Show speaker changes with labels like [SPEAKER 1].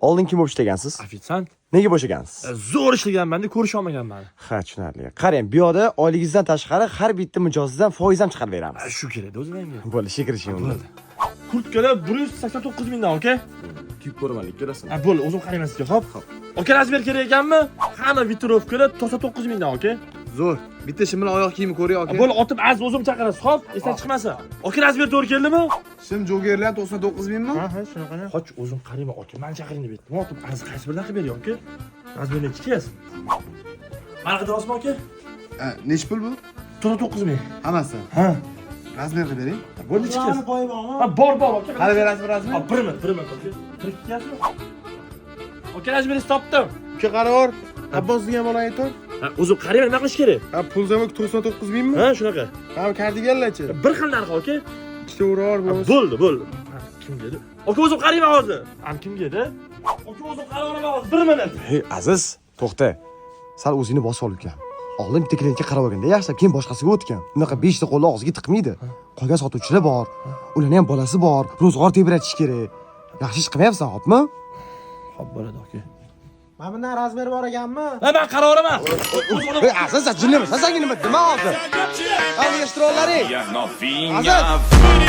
[SPEAKER 1] Oldin kim bo'lib ishlagansiz?
[SPEAKER 2] Ofitsiant.
[SPEAKER 1] Nega bo'shagansiz?
[SPEAKER 2] Zo'r ishlaganman-da, ko'risha olmaganman.
[SPEAKER 1] Ha, tushunarli. Qarang, bu yoqda oyligingizdan tashqari har bitta mijozingizdan foiz ham chiqarib beramiz.
[SPEAKER 2] Shu kerak o'zi menga.
[SPEAKER 1] Bo'ldi, shekirishing unda.
[SPEAKER 2] Kurtkalar 189 mingdan, aka.
[SPEAKER 1] Kiyib ko'ramanlik ko'rasan.
[SPEAKER 2] Ha, bo'ldi, o'zim qarayman sizga, xo'p. Aka, razmer kerak ekanmi? Qani vitirovkalar 99 mingdan, aka.
[SPEAKER 3] Zo'r. Bitta shim bilan oyoq kiyimi ko'ray aka.
[SPEAKER 2] Bo'ldi, otib az o'zim chaqirasiz, xo'p? Esdan chiqmasa. Aka, razmer to'g'ri keldimi?
[SPEAKER 3] Shim jogerlar 99 mingmi?
[SPEAKER 2] Ha, shunaqa. Qoch, o'zim qarayman, aka. Men chaqiring deb aytdim. Otib az qaysi biridan qilib bering, aka. Razmerni ikkiyasi. Mana qidirasizmi, aka?
[SPEAKER 3] Nech pul bu?
[SPEAKER 2] 99 ming.
[SPEAKER 3] Hammasi.
[SPEAKER 2] Ha.
[SPEAKER 3] Razmer qilib bering.
[SPEAKER 2] Bo'ldi, ikkiyasi. Ha, bor, aka.
[SPEAKER 3] Qani berasiz razmer?
[SPEAKER 2] Ha, birman, aka. Tirikiyasizmi? Aka, razmerni topdim.
[SPEAKER 3] Uka qaror. Abbosning ham olay aytor.
[SPEAKER 2] Ha, o'zim qarayman, nima qilish kerak?
[SPEAKER 3] Ha, pul zamok 99 mingmi?
[SPEAKER 2] Ha, shunaqa.
[SPEAKER 3] Ha, kardiganlarchi?
[SPEAKER 2] Bir xil narx, aka.
[SPEAKER 3] Ikkita uror bo'lsa.
[SPEAKER 2] Bo'ldi. Kim dedi? Aka, o'zim qarayman hozir. Ham kim dedi? Aka, o'zim qarayman hozir. 1 minut.
[SPEAKER 1] Hey, Aziz, to'xta. Sal o'zingni bosib ol uka. Oldin bitta klientga qarab olganda yaxshilab, keyin boshqasiga o'tgan. Unaqa 5 ta qo'lni og'ziga tiqmaydi. Qolgan sotuvchilar bor. Ularning ham bolasi bor. Ro'zg'or tebratish kerak. Yaxshi ish qilmayapsan, hopmi?
[SPEAKER 2] Xo'p, bo'ladi, aka.
[SPEAKER 4] Mana bundan razmer bor ekanmi?
[SPEAKER 2] Men qarayveraman.
[SPEAKER 1] Hey, Aziz, nima? Nima hozir? Alishtirolaring.
[SPEAKER 5] Novinha.